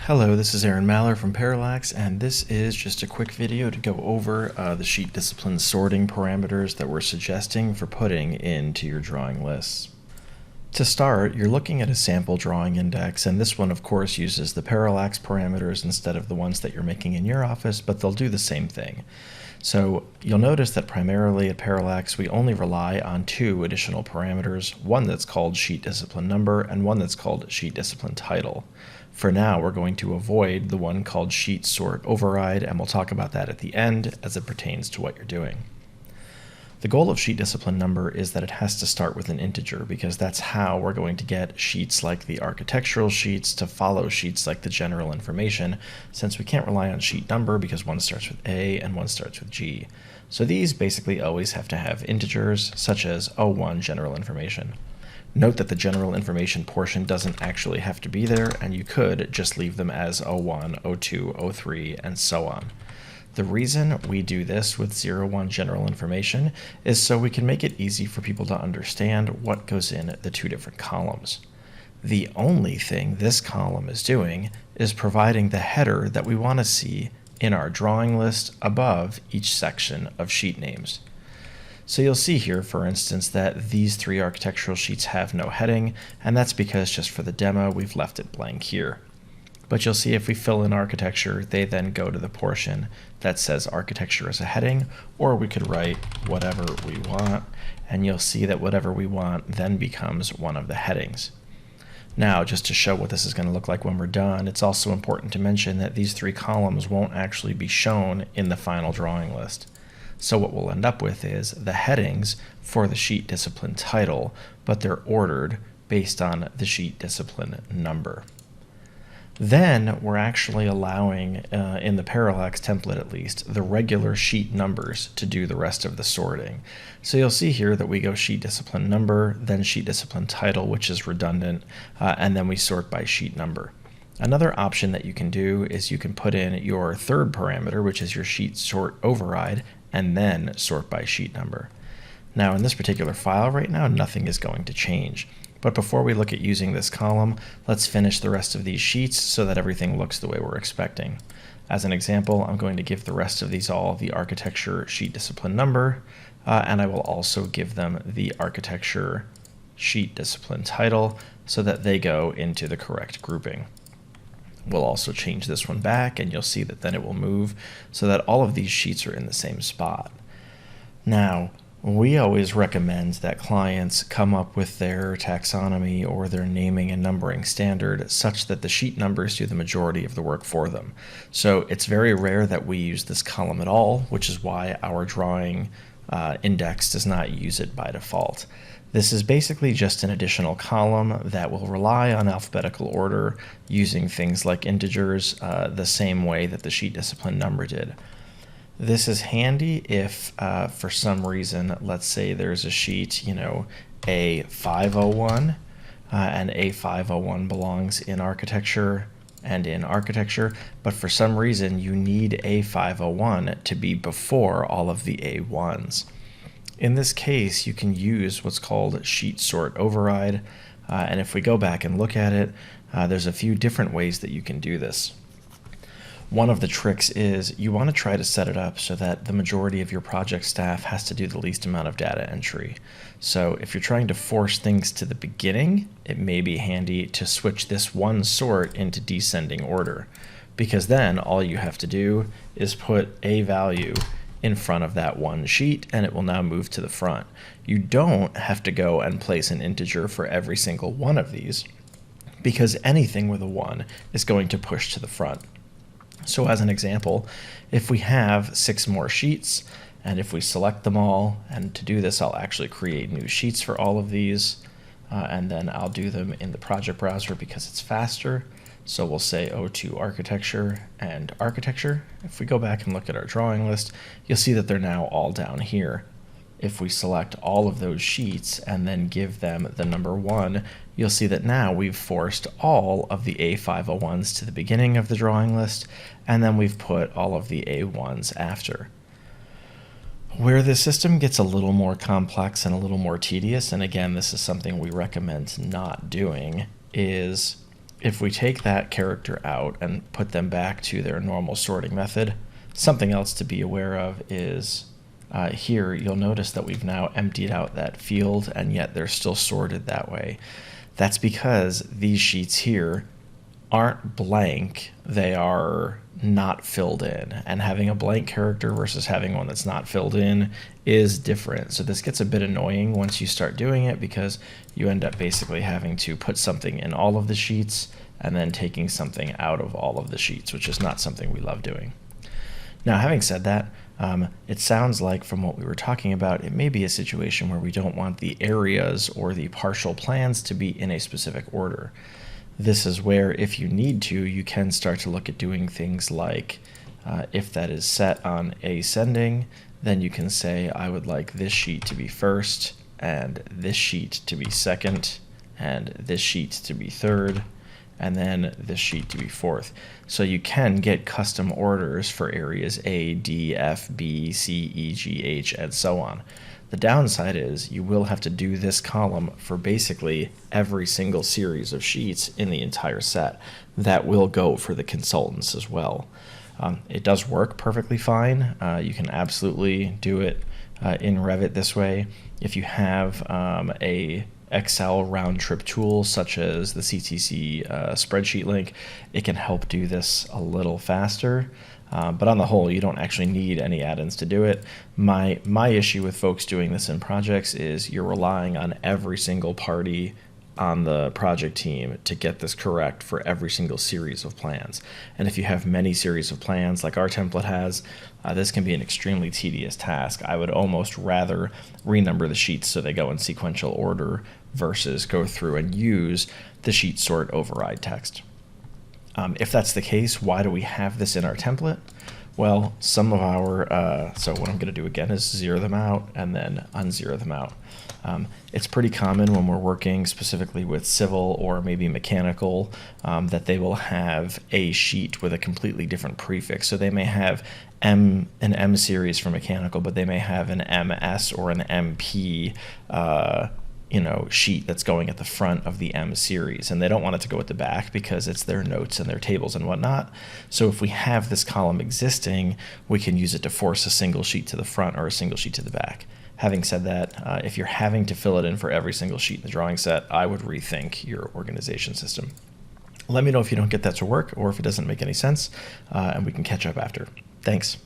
Hello, this is Aaron Maller from Parallax, and this is just a quick video to go over the sheet discipline sorting parameters that we're suggesting for putting into your drawing lists. To start, you're looking at a sample drawing index, and this one of course uses the Parallax parameters instead of the ones that you're making in your office, but they'll do the same thing. So you'll notice that primarily at Parallax we only rely on two additional parameters, one that's called sheet discipline number and one that's called sheet discipline title. For now, we're going to avoid the one called sheet sort override, and we'll talk about that at the end as it pertains to what you're doing. The goal of sheet discipline number is that it has to start with an integer, because that's how we're going to get sheets like the architectural sheets to follow sheets like the general information, since we can't rely on sheet number because one starts with A and one starts with G. So these basically always have to have integers, such as O1 general information. Note that the general information portion doesn't actually have to be there, and you could just leave them as O1, O2, O3, and so on. The reason we do this with 0-1 general information is so we can make it easy for people to understand what goes in the two different columns. The only thing this column is doing is providing the header that we want to see in our drawing list above each section of sheet names. So you'll see here, for instance, that these three architectural sheets have no heading, and that's because just for the demo we've left it blank here. But you'll see if we fill in architecture, they then go to the portion that says architecture as a heading, or we could write whatever we want, and you'll see that whatever we want then becomes one of the headings. Now, just to show what this is going to look like when we're done, it's also important to mention that these three columns won't actually be shown in the final drawing list. So what we'll end up with is the headings for the sheet discipline title, but they're ordered based on the sheet discipline number. Then we're actually allowing, in the Parallax template at least, the regular sheet numbers to do the rest of the sorting. So you'll see here that we go sheet discipline number, then sheet discipline title, which is redundant, and then we sort by sheet number. Another option that you can do is you can put in your third parameter, which is your sheet sort override, and then sort by sheet number. Now in this particular file right now, nothing is going to change. But before we look at using this column, let's finish the rest of these sheets so that everything looks the way we're expecting. As an example, I'm going to give the rest of these all the architecture sheet discipline number, and I will also give them the architecture sheet discipline title so that they go into the correct grouping. We'll also change this one back, and you'll see that then it will move so that all of these sheets are in the same spot. Now, we always recommend that clients come up with their taxonomy or their naming and numbering standard such that the sheet numbers do the majority of the work for them. So it's very rare that we use this column at all, which is why our drawing index does not use it by default. This is basically just an additional column that will rely on alphabetical order using things like integers the same way that the sheet discipline number did. This is handy if for some reason, let's say there's a sheet, A501, and A501 belongs in architecture and in architecture, but for some reason you need A501 to be before all of the A1s. In this case, you can use what's called sheet sort override, and if we go back and look at it, there's a few different ways that you can do this. One of the tricks is you want to try to set it up so that the majority of your project staff has to do the least amount of data entry. So if you're trying to force things to the beginning, it may be handy to switch this one sort into descending order, because then all you have to do is put a value in front of that one sheet and it will now move to the front. You don't have to go and place an integer for every single one of these, because anything with a 1 is going to push to the front. So as an example, if we have 6 more sheets, and if we select them all, and to do this I'll actually create new sheets for all of these, and then I'll do them in the project browser because it's faster. So we'll say O2 architecture and architecture. If we go back and look at our drawing list, you'll see that they're now all down here. If we select all of those sheets and then give them the number 1, you'll see that now we've forced all of the A501s to the beginning of the drawing list, and then we've put all of the A1s after. Where the system gets a little more complex and a little more tedious, and again, this is something we recommend not doing, is if we take that character out and put them back to their normal sorting method, something else to be aware of is here you'll notice that we've now emptied out that field, and yet they're still sorted that way. That's because these sheets here aren't blank, they are not filled in, and having a blank character versus having one that's not filled in is different. So this gets a bit annoying once you start doing it, because you end up basically having to put something in all of the sheets and then taking something out of all of the sheets, which is not something we love doing. Now, having said that, it sounds like from what we were talking about, it may be a situation where we don't want the areas or the partial plans to be in a specific order. This is where, if you need to, you can start to look at doing things like, if that is set on ascending, then you can say, I would like this sheet to be first, and this sheet to be second, and this sheet to be third, and then this sheet to be fourth. So you can get custom orders for areas A, D, F, B, C, E, G, H, and so on. The downside is you will have to do this column for basically every single series of sheets in the entire set. That will go for the consultants as well. It does work perfectly fine. You can absolutely do it in Revit this way. If you have a Excel round trip tool such as the CTC spreadsheet link, it can help do this a little faster. But on the whole, you don't actually need any add-ins to do it. My issue with folks doing this in projects is you're relying on every single party on the project team to get this correct for every single series of plans. And if you have many series of plans like our template has, this can be an extremely tedious task. I would almost rather renumber the sheets so they go in sequential order versus go through and use the sheet sort override text. If that's the case, why do we have this in our template? Well, some of our, so what I'm going to do again is zero them out and then unzero them out. It's pretty common when we're working specifically with civil or maybe mechanical that they will have a sheet with a completely different prefix. So they may have an M series for mechanical, but they may have an MS or an MP sheet that's going at the front of the M series, and they don't want it to go at the back because it's their notes and their tables and whatnot. So if we have this column existing, we can use it to force a single sheet to the front or a single sheet to the back. Having said that, if you're having to fill it in for every single sheet in the drawing set, I would rethink your organization system. Let me know if you don't get that to work or if it doesn't make any sense, and we can catch up after. Thanks.